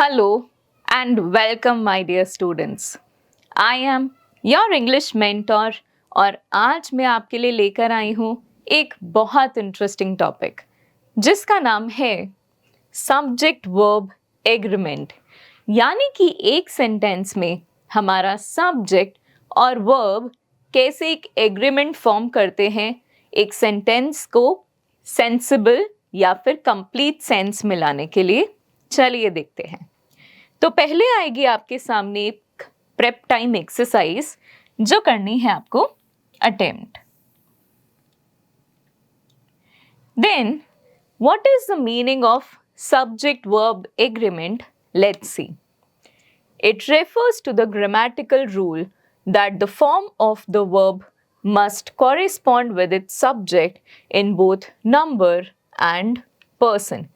Hello and welcome my dear students. I am your English mentor और आज मैं आपके लिए लेकर आई हूँ एक बहुत इंटरेस्टिंग टॉपिक जिसका नाम है सब्जेक्ट वर्ब एग्रीमेंट, यानी कि एक सेंटेंस में हमारा सब्जेक्ट और वर्ब कैसे एक एग्रीमेंट फॉर्म करते हैं एक सेंटेंस को सेंसिबल या फिर कंप्लीट सेंस में लाने के लिए। चलिए देखते हैं। तो पहले आएगी आपके सामने एक प्रेप टाइम एक्सरसाइज जो करनी है आपको attempt. Then what is the meaning of subject verb agreement? Let's see. It refers to the grammatical rule that the form of the verb must correspond with its subject in both number and person.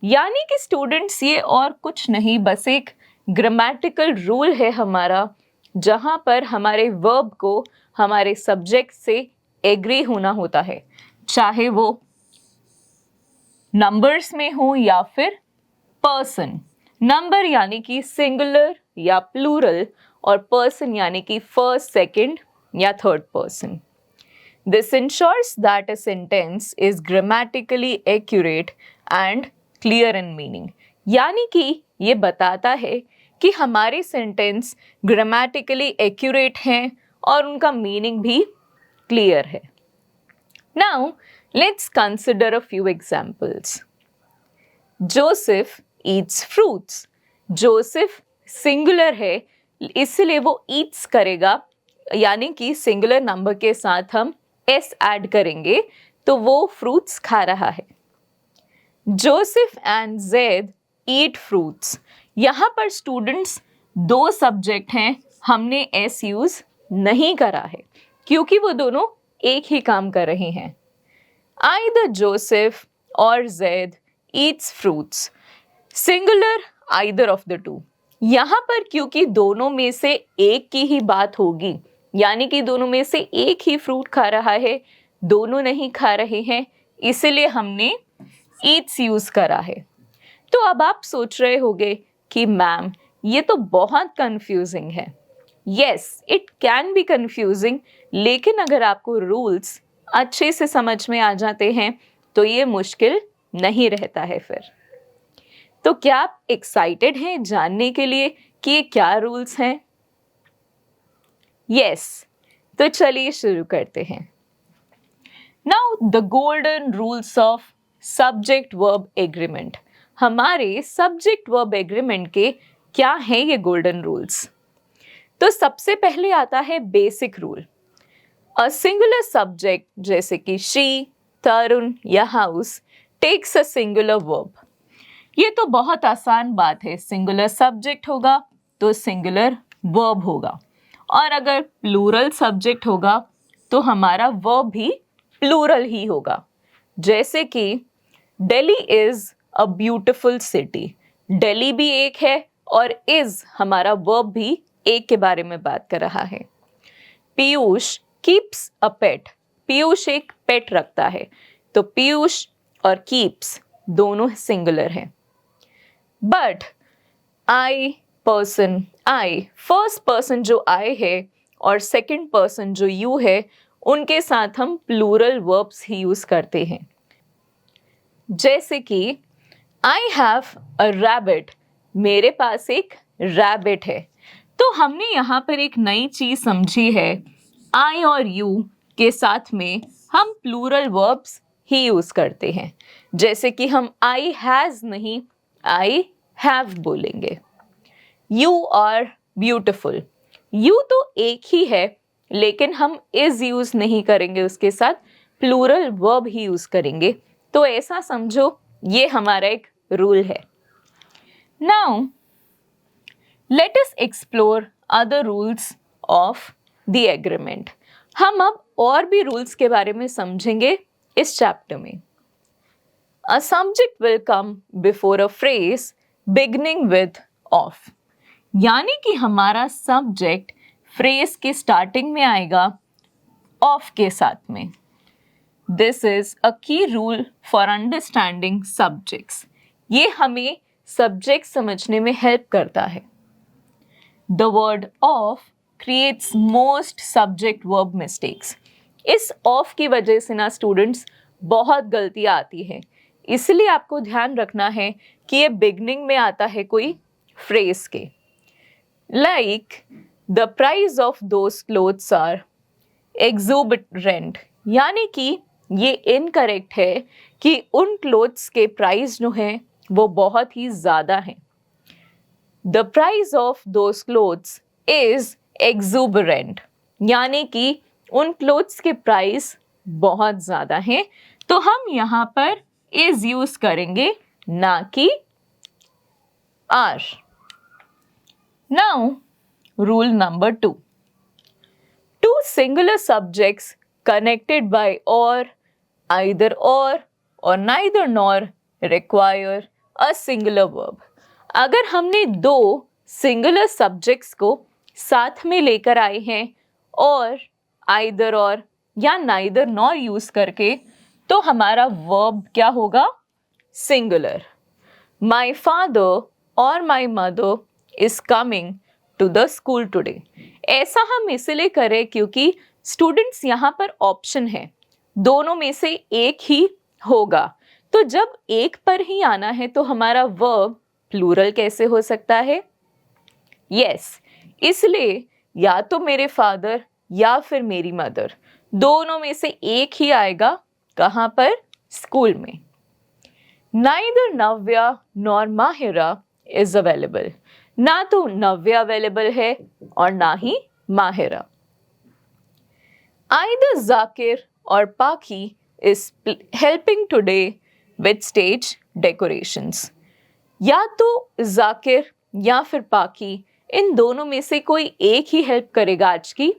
यानी कि students ये और कुछ नहीं, बस एक grammatical rule है हमारा, जहाँ पर हमारे वर्ब को हमारे सब्जेक्ट से एग्री होना होता है, चाहे वो नंबर्स में हो या फिर पर्सन। नंबर यानी कि सिंगुलर या प्लूरल और पर्सन यानी कि फर्स्ट, सेकंड या third person. This ensures that a sentence is grammatically accurate and clear in meaning. यानी कि ये बताता है कि हमारे सेंटेंस ग्रामेटिकली एक्यूरेट हैं और उनका मीनिंग भी क्लियर है। Now, let's consider a few examples. Joseph eats fruits. Joseph singular है इसलिए वो eats करेगा, यानी कि सिंगुलर नंबर के साथ हम s ऐड करेंगे तो वो फ्रूट्स खा रहा है। Joseph and zaid eat fruits. यहाँ पर स्टूडेंट्स दो सब्जेक्ट हैं, हमने s यूज नहीं करा है क्योंकि वो दोनों एक ही काम कर रहे हैं। आइदर जोसेफ और Zaid eats fruits, singular either of the two. यहाँ पर क्योंकि दोनों में से एक की ही बात होगी, यानी कि दोनों में से एक ही फ्रूट खा रहा है, दोनों नहीं खा रहे हैं, इसीलिए हमने ईट्स यूज करा है। तो अब आप सोच रहे होंगे कि मैम ये तो बहुत कंफ्यूजिंग है। Yes, it can be confusing, लेकिन अगर आपको रूल्स अच्छे से समझ में आ जाते हैं तो ये मुश्किल नहीं रहता है फिर। तो क्या आप एक्साइटेड हैं जानने के लिए कि ये क्या रूल्स हैं? यस, तो चलिए शुरू करते हैं। Now the golden rules of subject verb agreement. हमारे सब्जेक्ट वर्ब एग्रीमेंट के क्या हैं ये गोल्डन रूल्स? तो सबसे पहले आता है basic rule. A singular subject जैसे कि शी, तरुण या house takes a singular verb. ये तो बहुत आसान बात है, सिंगुलर सब्जेक्ट होगा तो सिंगुलर वर्ब होगा, और अगर प्लूरल सब्जेक्ट होगा तो हमारा वर्ब भी प्लूरल ही होगा। जैसे कि Delhi is a beautiful city. Delhi भी एक है और इज हमारा वर्ब भी एक के बारे में बात कर रहा है। पीयूष कीप्स अ पेट। पीयूष एक पेट रखता है, तो पीयूष और कीप्स दोनों सिंगुलर हैं। But I person, I first person जो आई है और सेकंड पर्सन जो यू है, उनके साथ हम प्लूरल वर्ब्स ही यूज करते हैं। जैसे कि आई हैव अ रैबिट, मेरे पास एक रैबिट है। तो हमने यहाँ पर एक नई चीज समझी है, आई और यू के साथ में हम प्लूरल वर्ब्स ही यूज करते हैं। जैसे कि हम आई हैज नहीं, आई हैव बोलेंगे। यू आर ब्यूटिफुल, यू तो एक ही है लेकिन हम इज यूज नहीं करेंगे, उसके साथ प्लूरल वर्ब ही यूज करेंगे। तो ऐसा समझो ये हमारा एक रूल है। Now let us explore other rules of the agreement. हम अब और भी रूल्स के बारे में समझेंगे इस चैप्टर में। A subject will come before a phrase beginning with of, यानी कि हमारा सब्जेक्ट फ्रेज के स्टार्टिंग में आएगा ऑफ के साथ में। दिस इज अ की रूल फॉर अंडरस्टैंडिंग सब्जेक्ट्स। ये हमें सब्जेक्ट समझने में हेल्प करता है। The word of creates most subject verb mistakes. इस ऑफ की वजह से ना स्टूडेंट्स बहुत गलतियाँ आती हैं, इसलिए आपको ध्यान रखना है कि ये बिगनिंग में आता है कोई फ्रेज के। Like the price of those clothes are exorbitant, यानी कि ये इनकरेक्ट है कि उन क्लोथ्स के प्राइस जो हैं वो बहुत ही ज़्यादा हैं। The price of those clothes is exuberant, यानी कि उन क्लोथ्स के प्राइस बहुत ज़्यादा हैं, तो हम यहाँ पर इज यूज करेंगे ना कि are. Now rule number 2, two singular subjects connected by or, either or neither nor require a singular verb। अगर हमने दो सिंगुलर सब्जेक्ट्स को साथ में लेकर आए हैं और आइदर और या नाइदर नॉर यूज करके, तो हमारा वर्ब क्या होगा? सिंगुलर। माई फादर और my mother is coming to the school today. ऐसा हम इसलिए करें क्योंकि स्टूडेंट्स यहाँ पर ऑप्शन है, दोनों में से एक ही होगा, तो जब एक पर ही आना है तो हमारा वर्ब प्लूरल कैसे हो सकता है? यस, इसलिए या तो मेरे फादर या फिर मेरी मदर, दोनों में से एक ही आएगा। कहाँ पर? स्कूल में। Neither Navya nor Mahira is available. ना तो नव्या अवेलेबल है और ना ही माहिरा। आइदर जाकिर और पाखी is helping today with stage decorations. या तो जाकिर या फिर पाखी, इन दोनों में से कोई एक ही हेल्प करेगा आज की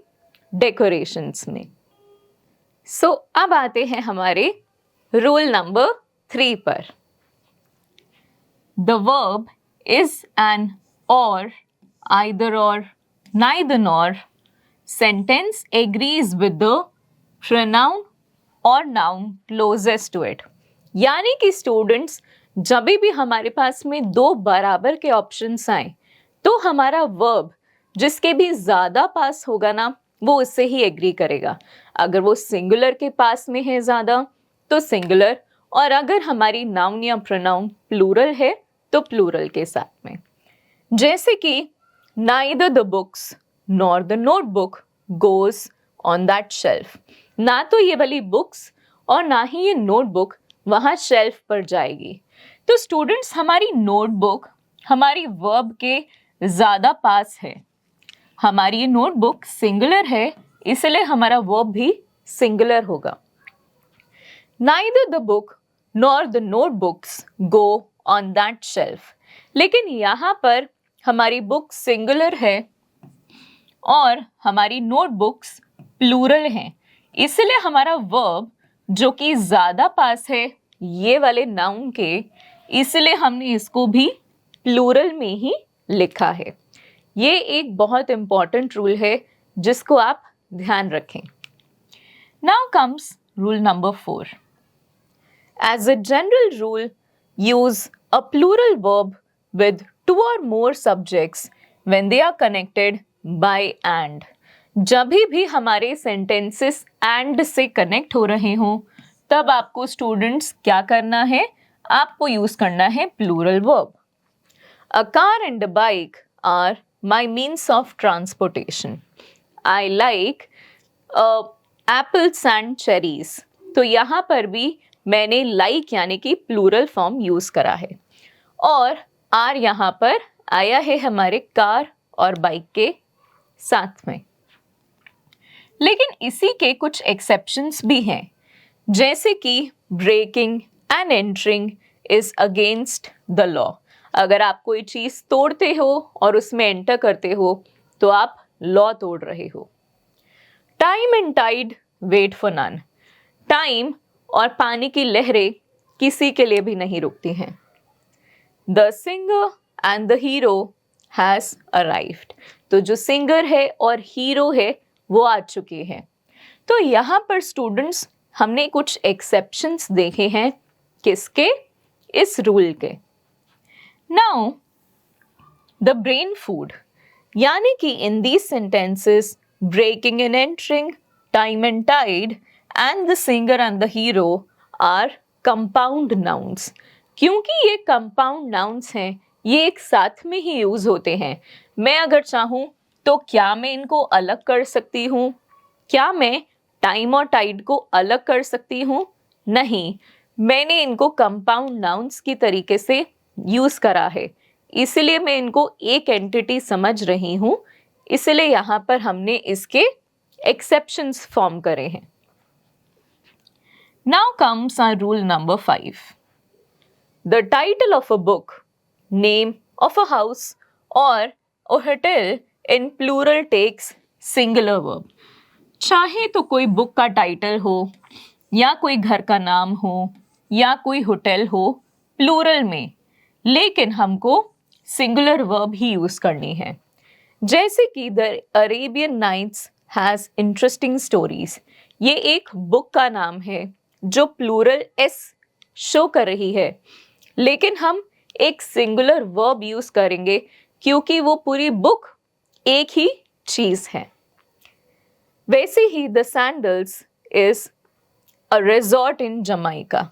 डेकोरेशंस में। सो अब आते हैं हमारे रूल नंबर 3 पर। द वर्ब इज एन और, आइदर और, neither nor. Sentence agrees with the pronoun और नाउन क्लोजेस्ट टू इट। यानी कि स्टूडेंट्स, जब भी हमारे पास में दो बराबर के ऑप्शंस आए तो हमारा वर्ब जिसके भी ज़्यादा पास होगा ना, वो उससे ही एग्री करेगा। अगर वो सिंगुलर के पास में है ज़्यादा तो सिंगुलर, और अगर हमारी नाउन या प्रोनाउन प्लूरल है तो प्लूरल के साथ में। जैसे कि neither the books nor the notebook goes on that shelf. ना तो ये वाली बुक्स और ना ही ये नोटबुक वहाँ शेल्फ पर जाएगी। तो स्टूडेंट्स, हमारी नोटबुक हमारी वर्ब के ज़्यादा पास है। हमारी ये नोटबुक सिंगुलर है, इसलिए हमारा वर्ब भी सिंगुलर होगा। Neither the book nor the notebooks go on that shelf. लेकिन यहाँ पर हमारी बुक सिंगुलर है और हमारी नोटबुक्स प्लूरल हैं, इसलिए हमारा वर्ब जो कि ज़्यादा पास है ये वाले नाउन के, इसलिए हमने इसको भी प्लूरल में ही लिखा है। ये एक बहुत इंपॉर्टेंट रूल है जिसको आप ध्यान रखें। Now comes rule number 4। As a general rule, use a plural verb with 2 or more subjects when they are connected by and। जब भी हमारे सेंटेंसेस and से कनेक्ट हो रहे हों तब आपको स्टूडेंट्स क्या करना है? आपको यूज करना है plural verb. A car and a bike are my means of transportation. I like apples and cherries। तो यहाँ पर भी मैंने like यानी कि प्लूरल फॉर्म यूज करा है, और आर यहाँ पर आया है हमारे कार और बाइक के साथ में। लेकिन इसी के कुछ एक्सेप्शंस भी हैं, जैसे कि breaking and entering is against the law. अगर आप कोई चीज़ तोड़ते हो और उसमें एंटर करते हो तो आप लॉ तोड़ रहे हो। Time and tide wait for none. Time और पानी की लहरें किसी के लिए भी नहीं रुकती हैं। The singer and the hero has arrived। तो जो सिंगर है और हीरो है वो आ चुके हैं। तो यहाँ पर स्टूडेंट्स हमने कुछ एक्सेप्शंस देखे हैं, किसके? इस रूल के। नाउ द ब्रेन फूड, यानी कि in these sentences breaking and entering, time and tide and the singer and the hero are compound nouns. क्योंकि ये कंपाउंड नाउन्स हैं, ये एक साथ में ही यूज होते हैं। मैं अगर चाहूं तो क्या मैं इनको अलग कर सकती हूँ? क्या मैं टाइम और टाइड को अलग कर सकती हूँ? नहीं, मैंने इनको कंपाउंड नाउन्स की तरीके से यूज करा है, इसलिए मैं इनको एक एंटिटी समझ रही हूँ। इसलिए यहाँ पर हमने इसके एक्सेप्शंस फॉर्म करे हैं। Now comes our rule number 5। The title of a book, name of a house और a hotel in plural takes singular verb. चाहे तो कोई बुक का टाइटल हो, या कोई घर का नाम हो, या कोई होटल हो प्लूरल में, लेकिन हमको सिंगुलर वर्ब ही यूज करनी है। जैसे कि the Arabian Nights has interesting stories, ये एक बुक का नाम है जो प्लूरल एस शो कर रही है, लेकिन हम एक सिंगुलर वर्ब यूज करेंगे क्योंकि वो पूरी बुक एक ही चीज है। वैसे ही the Sandals is a resort in Jamaica,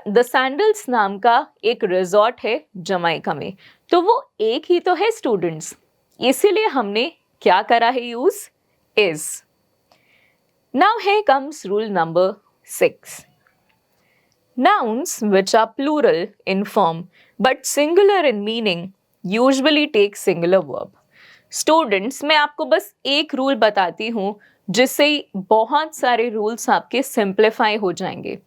the Sandals नाम का एक रिजॉर्ट है जमाइका में, तो वो एक ही तो है स्टूडेंट्स, इसीलिए हमने क्या करा है use? Is. Now here comes rule number 6. Nouns which are plural in form but singular in meaning usually take singular verb. Students, मैं आपको बस एक रूल बताती हूँ जिससे बहुत सारे रूल्स आपके सिंप्लीफाई हो जाएंगे।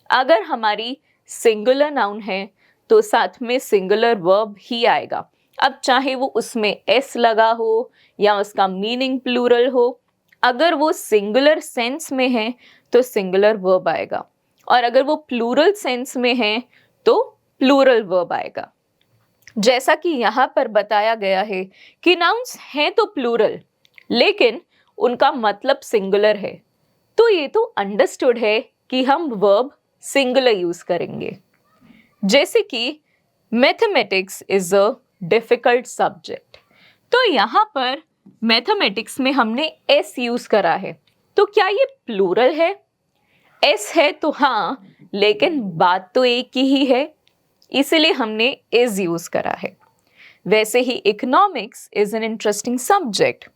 अगर हमारी सिंगुलर नाउन है तो साथ में सिंगुलर वर्ब ही आएगा। अब चाहे वो उसमें एस लगा हो या उसका मीनिंग प्लूरल हो, अगर वो सिंगुलर सेंस में है तो सिंगुलर वर्ब आएगा, और अगर वो प्लूरल सेंस में है तो प्लूरल वर्ब आएगा। जैसा कि यहाँ पर बताया गया है कि नाउन्स हैं तो प्लूरल, लेकिन उनका मतलब सिंगुलर है, तो ये तो अंडरस्टूड है कि हम वर्ब सिंगुलर यूज करेंगे। जैसे कि mathematics is a difficult subject, तो यहाँ पर मैथमेटिक्स में हमने एस यूज करा है, तो क्या ये प्लूरल है? एस है तो हाँ, लेकिन बात तो एक ही है, इसलिए हमने इज यूज करा है। वैसे ही economics is an interesting subject,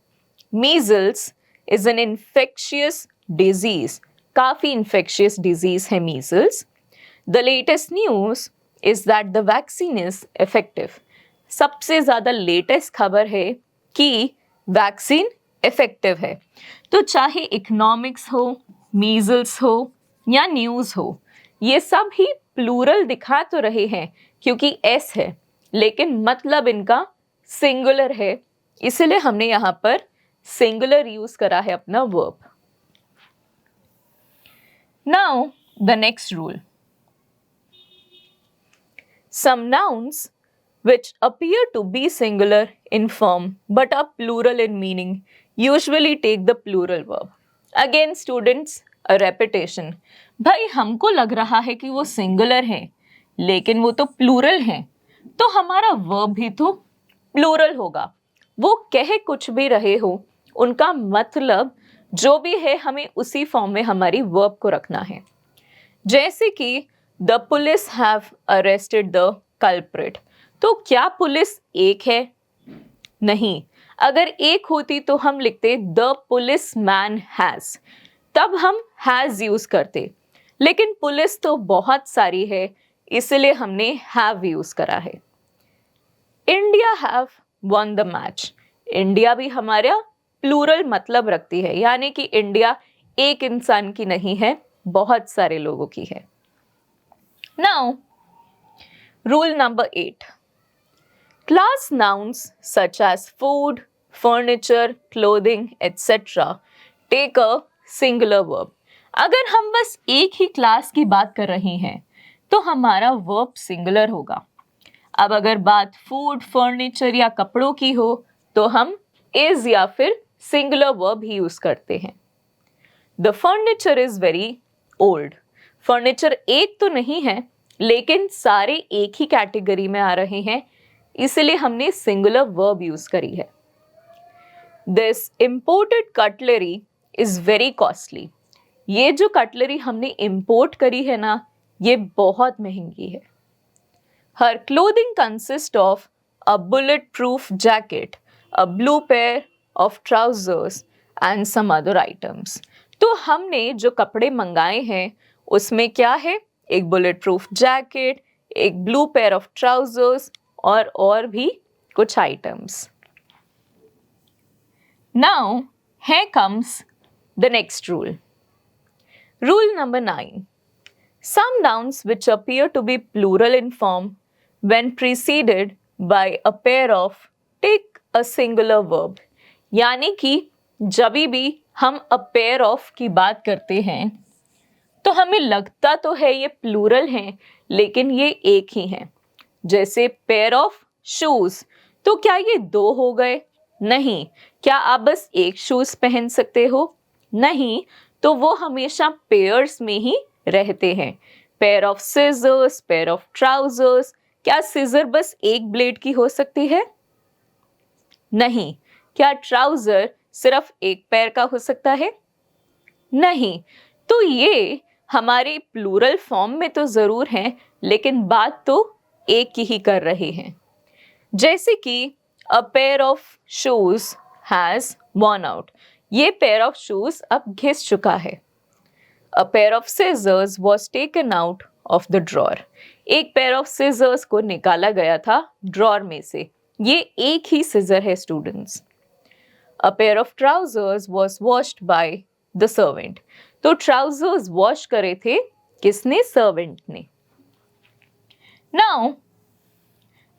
measles is an infectious disease, काफी इन्फेक्शियस डिजीज है measles. The latest news is that the vaccine is effective, सबसे ज्यादा लेटेस्ट खबर है कि वैक्सीन इफेक्टिव है। तो चाहे इकोनॉमिक्स हो, मीजल्स हो या न्यूज हो, ये सब ही प्लूरल दिखा तो रहे हैं क्योंकि एस है, लेकिन मतलब इनका सिंगुलर है, इसलिए हमने यहां पर सिंगुलर यूज करा है अपना verb. Now the next rule, some nouns which appear to be singular in form but are plural in meaning usually take the plural verb. Again students, a repetition. भाई हमको लग रहा है कि वो सिंगुलर है, लेकिन वो तो प्लूरल है, तो हमारा वर्ब भी तो प्लूरल होगा। वो कहे कुछ भी रहे हो, उनका मतलब जो भी है हमें उसी फॉर्म में हमारी वर्ब को रखना है। जैसे कि the police have arrested the culprit, तो क्या पुलिस एक है? नहीं, अगर एक होती तो हम लिखते द पुलिस मैन हैज, तब हम हैज यूज करते, लेकिन पुलिस तो बहुत सारी है, इसलिए हमने हैव यूज करा है। India have one the match, India भी हमारा प्लूरल मतलब रखती है, यानी कि इंडिया एक इंसान की नहीं है, बहुत सारे लोगों की है। Now rule number 8, class nouns such as food, furniture, clothing, etc. take a singular verb. अगर हम बस एक ही क्लास की बात कर रहे हैं तो हमारा वर्ब सिंगुलर होगा। अब अगर बात फूड, फर्नीचर या कपड़ों की हो तो हम इज या फिर सिंगुलर वर्ब ही यूज करते हैं। The furniture is very old, furniture एक तो नहीं है, लेकिन सारे एक ही कैटेगरी में आ रहे हैं, इसलिए हमने सिंगुलर वर्ब यूज करी है। This imported cutlery is very costly. ये जो कटलरी हमने इम्पोर्ट करी है ना, ये बहुत महंगी है। Her clothing consist of a bullet proof jacket, a blue pair of trousers and some other items. तो हमने जो कपड़े मंगाए हैं उसमें क्या है, एक बुलेट प्रूफ जैकेट, एक ब्लू पेयर ऑफ ट्राउजर्स और भी कुछ items. Now here comes the next rule. Rule number 9. Some nouns which appear to be plural in form when preceded by a pair of take a singular verb. यानी कि जब भी हम a pair of की बात करते हैं तो हमें लगता तो है ये प्लूरल हैं, लेकिन ये एक ही हैं। जैसे पेयर ऑफ शूज, तो क्या ये दो हो गए? नहीं। क्या आप बस एक शूज पहन सकते हो? नहीं। तो वो हमेशा पेयर्स में ही रहते हैं। Pair of scissors, pair of trousers, क्या सिजर बस एक ब्लेड की हो सकती है? नहीं। क्या ट्राउजर सिर्फ एक पैर का हो सकता है? नहीं। तो ये हमारे प्लूरल फॉर्म में तो जरूर हैं, लेकिन बात तो एक की ही कर रहे हैं। जैसे कि a pair of shoes has worn out, ये पेयर ऑफ शूज अब घिस चुका है। A pair of scissors was taken out of the drawer, एक पेयर ऑफ scissors को निकाला गया था ड्रॉर में से। ये एक ही सिजर है students. A pair of trousers was washed by the servant, तो ट्राउजर्स वॉश करे थे किसने? सर्वेंट ने। Now,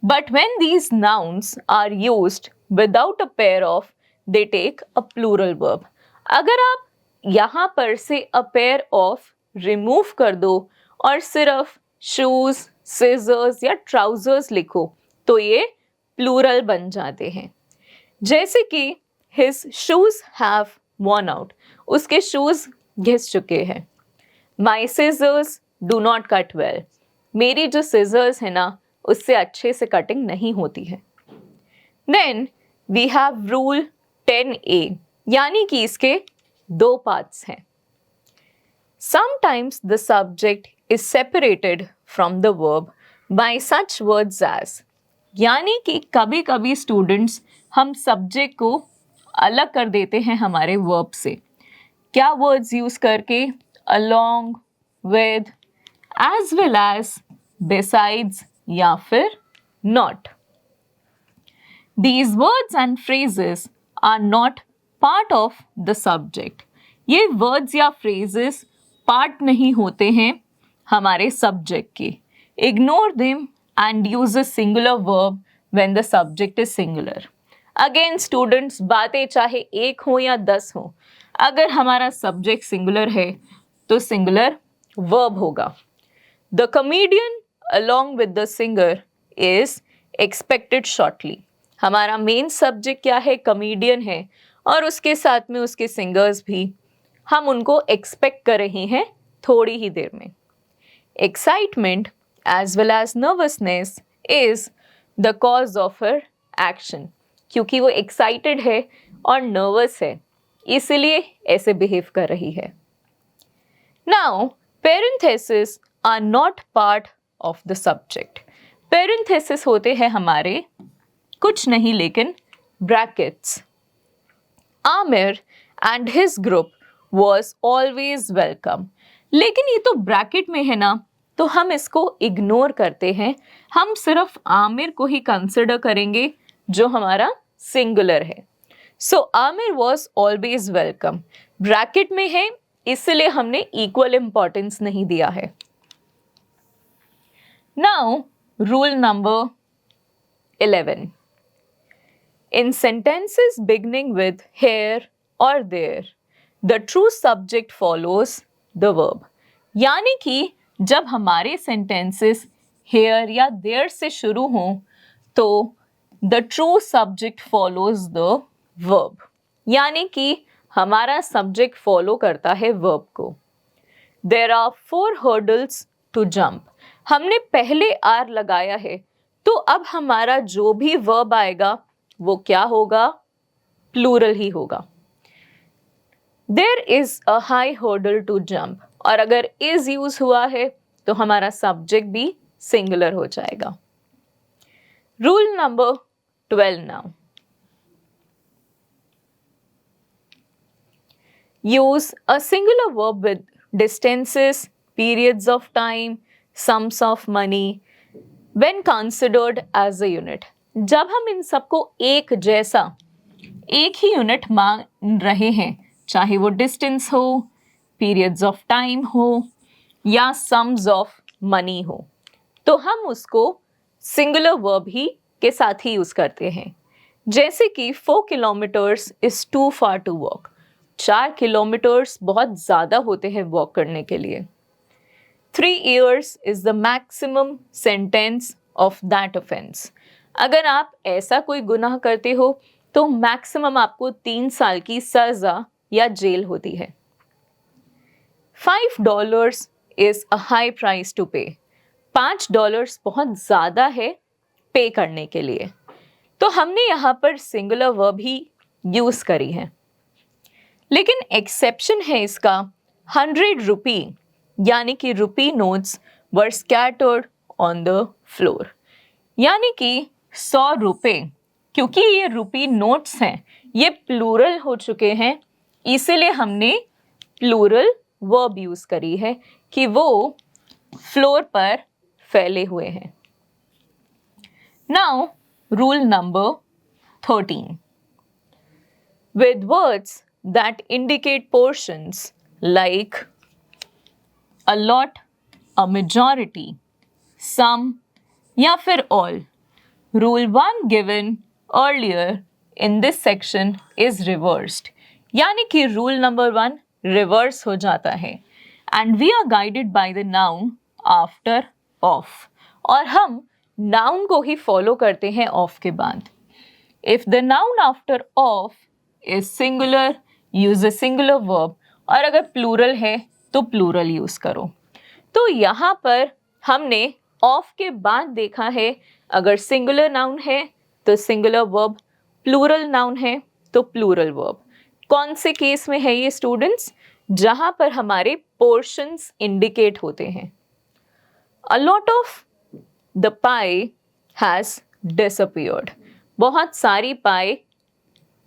but when these nouns are used without a pair of, they take a plural verb. अगर आप यहाँ पर से a pair of remove कर दो और सिर्फ shoes, scissors या trousers लिखो तो ये plural बन जाते हैं। जैसे कि his shoes have worn out, उसके shoes घिस चुके हैं। My scissors do not cut well, मेरी जो scissors है ना उससे अच्छे से कटिंग नहीं होती है। Then we have rule 10A, यानी कि इसके दो पार्ट्स हैं। Sometimes the subject is separated from the verb by such words as, यानी कि कभी कभी स्टूडेंट्स हम सब्जेक्ट को अलग कर देते हैं हमारे वर्ब से। क्या वर्ड्स यूज करके? along, with, as well as, besides या फिर not. These words and phrases are not part of the subject. ये words या phrases part नहीं होते हैं हमारे subject के। Ignore them and use a singular verb when the subject is singular. Again students, बातें चाहे एक हो या 10 हो, अगर हमारा subject singular है तो singular verb होगा। The comedian along with the singer is expected shortly. हमारा मेन सब्जेक्ट क्या है? कॉमेडियन है, और उसके साथ में उसके सिंगर्स भी, हम उनको एक्सपेक्ट कर रहे हैं थोड़ी ही देर में। Excitement as well as nervousness is the cause of her action, क्योंकि वो एक्साइटेड है और नर्वस है, इसलिए ऐसे बिहेव कर रही है। Now parenthesis are not part of the subject. Parenthesis होते हैं हमारे कुछ नहीं लेकिन brackets. Aamir and his group was always welcome, लेकिन ये तो ब्रैकेट में है ना, तो हम इसको इग्नोर करते हैं। हम सिर्फ आमिर को ही कंसिडर करेंगे जो हमारा सिंगुलर है। So Aamir was always welcome bracket में है, इसलिए हमने इक्वल इंपॉर्टेंस नहीं दिया है। Now rule number 11. In sentences beginning with here or there, the true subject follows the verb. यानी कि जब हमारे sentences here या there से शुरू हों तो the true subject follows the verb. यानी कि हमारा subject follow करता है verb को। There are 4 hurdles to jump. हमने पहले R लगाया है तो अब हमारा जो भी वर्ब आएगा वो क्या होगा, प्लूरल ही होगा। There is a high hurdle to jump, और अगर इज यूज हुआ है तो हमारा सब्जेक्ट भी सिंगुलर हो जाएगा। Rule number 12 now, use a singular verb with distances, periods of time, sums of money when considered as a unit। जब हम इन सबको एक जैसा, एक ही यूनिट मान रहे हैं, चाहे वो डिस्टेंस हो, पीरियड्स ऑफ टाइम हो या सम्स ऑफ मनी हो, तो हम उसको सिंगुलर वर्ब ही के साथ ही यूज करते हैं। जैसे कि 4 kilometres is too far to walk, 4 kilometres बहुत ज़्यादा होते हैं वॉक करने के लिए। 3 years is the maximum sentence of that offense। अगर आप ऐसा कोई गुनाह करते हो तो मैक्सिमम आपको 3 साल की सज़ा या जेल होती है। $5 is a high price to pay। $5 बहुत ज़्यादा है पे करने के लिए, तो हमने यहाँ पर सिंगुलर वर्ब ही यूज़ करी है। लेकिन एक्सेप्शन है इसका, 100 रुपी यानी कि rupee notes were scattered on the floor, यानी कि 100 रुपये, क्योंकि ये रुपी नोट्स हैं, ये प्लूरल हो चुके हैं, इसीलिए हमने प्लूरल वर्ब यूज करी है कि वो फ्लोर पर फैले हुए हैं। Now rule number 13, with words that indicate portions like a lot, a majority, some या फिर all, rule 1 given earlier in this section is reversed, यानी कि rule number 1 reverse हो जाता है and we are guided by the noun after of, और हम noun को ही follow करते हैं of के बाद। If the noun after of is singular, use a singular verb, और अगर प्लूरल है तो प्लूरल यूज करो। तो यहाँ पर हमने ऑफ के बाद देखा है, अगर सिंगुलर नाउन है तो सिंगुलर वर्ब, प्लूरल नाउन है तो प्लूरल वर्ब। कौन से केस में है ये स्टूडेंट्स? जहां पर हमारे पोर्शंस इंडिकेट होते हैं। A lot of the pi has disappeared, बहुत सारी पाई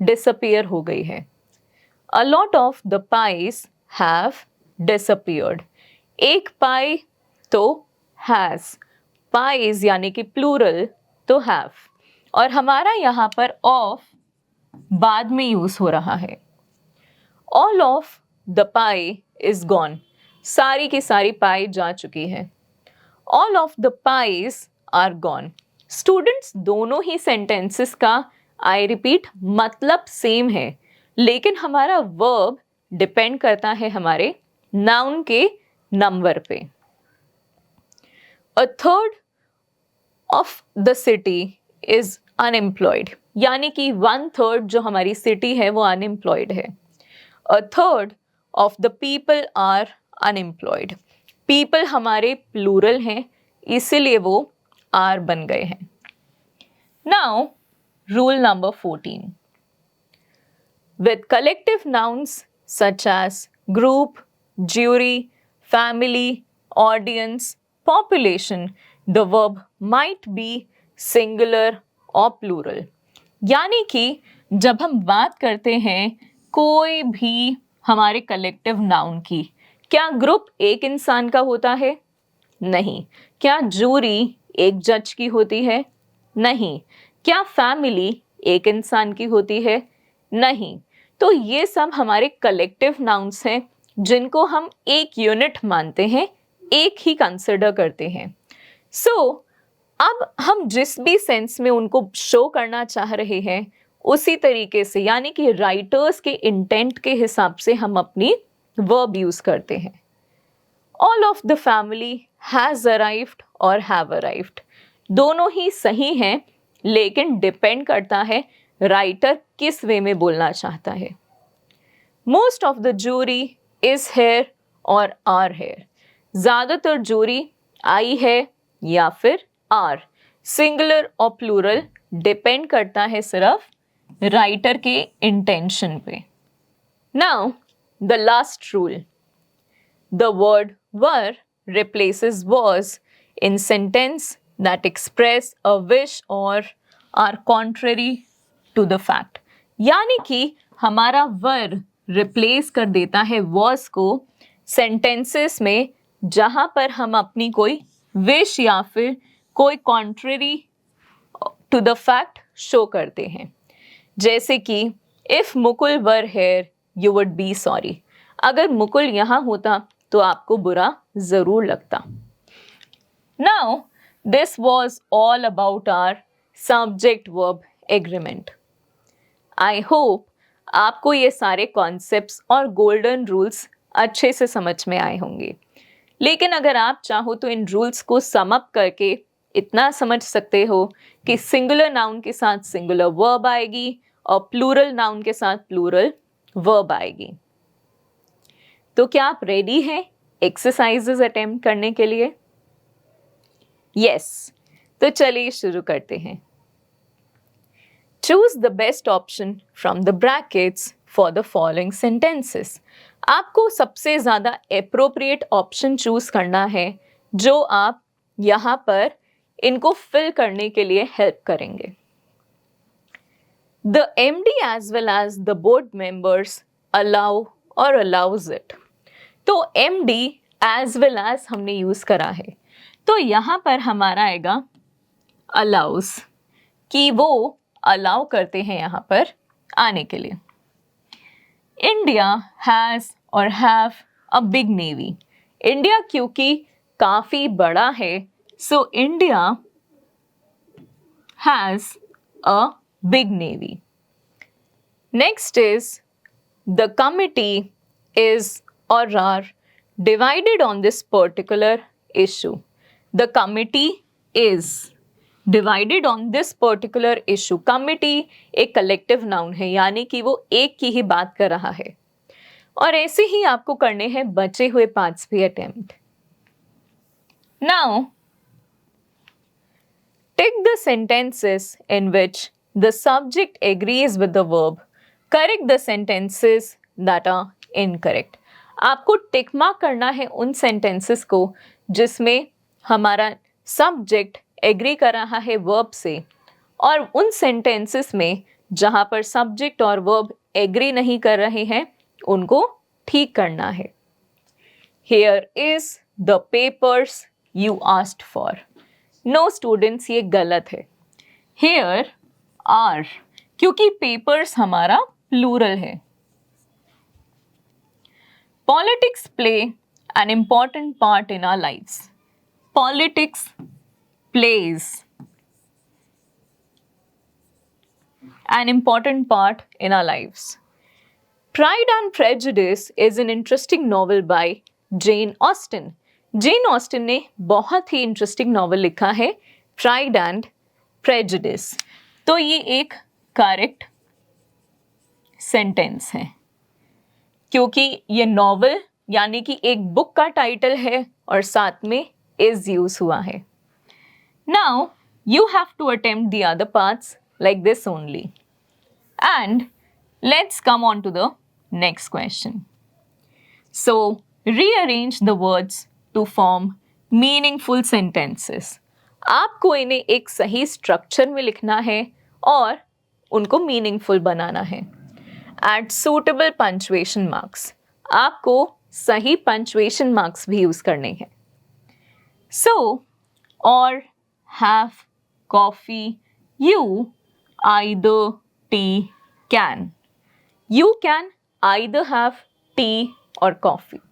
डिसअपीयर हो गई है। A lot of the pies have disappeared। एक पाई तो has, pies यानी कि प्लूरल तो have, और हमारा यहाँ पर of बाद में यूज हो रहा है। All of the pie is gone, सारी की सारी पाई जा चुकी है। All of the pies are gone। Students, दोनों ही सेंटेंसेस का आई रिपीट मतलब सेम है, लेकिन हमारा वर्ब डिपेंड करता है हमारे नाउन के नंबर पे। अ third of the city is unemployed, यानी कि 1/3 जो हमारी सिटी है वो अनएम्प्लॉयड है। A third of the people are unemployed, people हमारे प्लूरल हैं, इसीलिए वो आर बन गए हैं। Now rule number 14, with collective nouns such as group, jury, family, audience, population, the verb might be singular or plural। यानी कि जब हम बात करते हैं कोई भी हमारे कलेक्टिव नाउन की, क्या ग्रुप एक इंसान का होता है? नहीं। क्या जूरी एक जज की होती है? नहीं। क्या फैमिली एक इंसान की होती है? नहीं। तो ये सब हमारे कलेक्टिव नाउन्स हैं जिनको हम एक यूनिट मानते हैं, एक ही कंसिडर करते हैं। अब हम जिस भी सेंस में उनको शो करना चाह रहे हैं उसी तरीके से, यानी कि राइटर्स के इंटेंट के हिसाब से हम अपनी वर्ब यूज करते हैं। All of the family has arrived और हैव अराइव्ड, दोनों ही सही हैं, लेकिन डिपेंड करता है राइटर किस वे में बोलना चाहता है। Most of the jury is here और आर हेयर, ज्यादातर जूरी आई है या फिर आर, सिंगुलर और प्लूरल डिपेंड करता है सिर्फ राइटर के इंटेंशन पे। Now the last rule, the word were replaces was in sentence that express a wish or are contrary to the fact। यानी कि हमारा वर रिप्लेस कर देता है was को सेंटेंसेस में जहां पर हम अपनी कोई विश या फिर कोई contrary to the fact show करते हैं। जैसे कि if Mukul were here you would be sorry, अगर मुकुल यहां होता तो आपको बुरा जरूर लगता। Now this was all about our subject verb agreement. I hope आपको ये सारे कॉन्सेप्ट्स और गोल्डन रूल्स अच्छे से समझ में आए होंगे। लेकिन अगर आप चाहो तो इन रूल्स को सम अप करके इतना समझ सकते हो कि सिंगुलर नाउन के साथ सिंगुलर वर्ब आएगी और प्लूरल नाउन के साथ प्लूरल वर्ब आएगी। तो क्या आप रेडी हैं एक्सरसाइजेस अटेम्प्ट करने के लिए? यस, तो चलिए शुरू करते हैं। Choose the best option from the brackets for the following sentences. आपको सबसे ज्यादा एप्रोप्रिएट ऑप्शन चूज करना है जो आप यहां पर इनको फिल करने के लिए हेल्प करेंगे। The MD as well as the board members allow or allows it। तो MD as well as हमने यूज करा है, तो यहां पर हमारा आएगा allows, कि वो अलाउ करते हैं यहां पर आने के लिए। इंडिया हैज और have a big navy. India क्योंकि काफी बड़ा है, so India has a big navy. Next is the committee is or are divided on this particular issue. The committee is divided on this particular issue. Committee एक collective noun है, यानी कि वो एक की ही बात कर रहा है। और ऐसे ही आपको करने हैं बचे हुए पार्ट्स भी attempt. Now tick the sentences in which the subject agrees with the verb. Correct the sentences that are incorrect. आपको टिक मार्क करना है उन सेंटेंसेस को जिसमें हमारा सब्जेक्ट एग्री कर रहा है वर्ब से, और उन सेंटेंसेस में जहां पर सब्जेक्ट और वर्ब एग्री नहीं कर रहे हैं उनको ठीक करना है। Here is the papers you asked for. No students, ये गलत है। Here are, क्योंकि पेपर्स हमारा प्लूरल है। Politics play an important part in our lives. Politics plays an important part in our lives. Pride and Prejudice is an interesting novel by Jane Austen. Jane Austen ने बहुत ही interesting novel लिखा है pride and prejudice. तो ये एक correct sentence है क्योंकि ये नॉवल यानी कि एक बुक का टाइटल है और साथ में इज यूज हुआ है। Now you have to attempt the other parts like this only and let's come on to the next question. So rearrange the words to form meaningful sentences. आपको इन्हें एक सही स्ट्रक्चर में लिखना है और उनको मीनिंगफुल बनाना है। Add suitable punctuation marks. आपको सही punctuation marks भी यूज करने हैं। So, or have coffee, you either tea can. You can either have tea or coffee.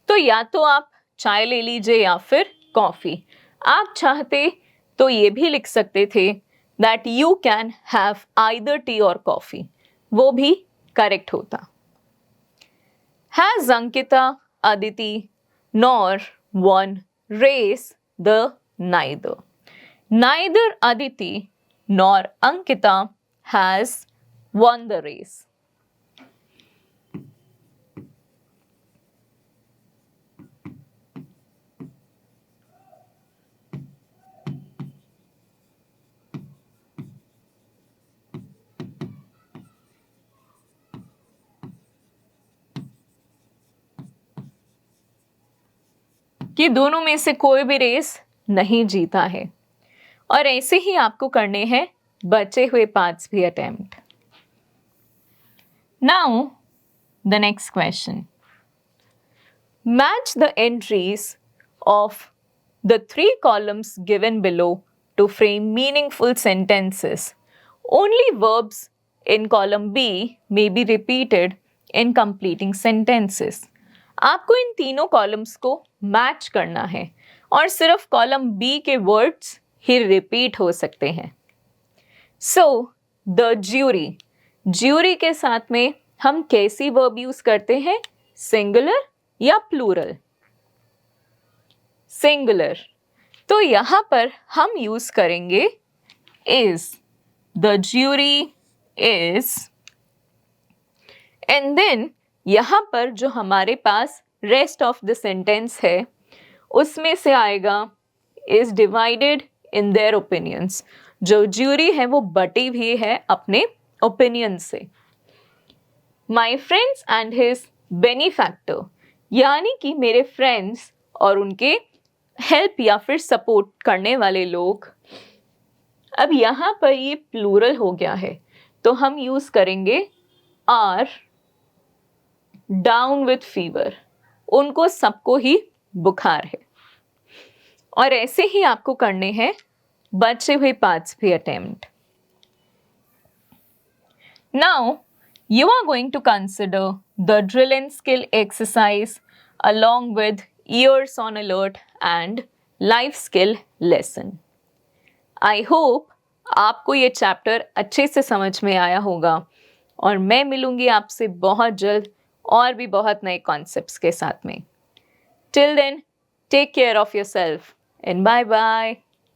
तो या तो आप चाय ले लीजिए या फिर कॉफी। आप चाहते तो ये भी लिख सकते थे that you can have either T और कॉफी, वो भी करेक्ट होता। Has Ankita, Aditi, nor one race the neither. Neither Aditi nor Ankita has won the race. कि दोनों में से कोई भी रेस नहीं जीता है और ऐसे ही आपको करने हैं बचे हुए 5 भी attempt. Now the next question. Match the entries of the 3 columns given below to frame meaningful sentences. Only verbs in column B may be repeated in completing sentences. आपको इन तीनों कॉलम्स को मैच करना है और सिर्फ कॉलम बी के words ही repeat हो सकते हैं. सो द ज्यूरी, ज्यूरी के साथ में हम कैसी वर्ब यूज करते हैं, सिंगुलर या प्लूरल? सिंगुलर. तो यहां पर हम यूज करेंगे is. The jury is. And then यहां पर जो हमारे पास रेस्ट ऑफ द सेंटेंस है उसमें से आएगा is divided in their opinions. जो ज्यूरी है वो बटी भी है अपने ओपिनियन से. My friends and his benefactor, यानी कि मेरे फ्रेंड्स और उनके हेल्प या फिर सपोर्ट करने वाले लोग. अब यहाँ पर ये प्लूरल हो गया है तो हम यूज करेंगे आर डाउन विथ फीवर. उनको सबको ही बुखार है और ऐसे ही आपको करने हैं बचे हुए 5 भी attempt. Now you are going to consider the drill and skill exercise along with ears on alert and life skill lesson. I hope आपको ये चैप्टर अच्छे से समझ में आया होगा और मैं मिलूंगी आपसे बहुत जल्द और भी बहुत नए कॉन्सेप्ट्स के साथ में. Till then, take care of yourself and bye bye.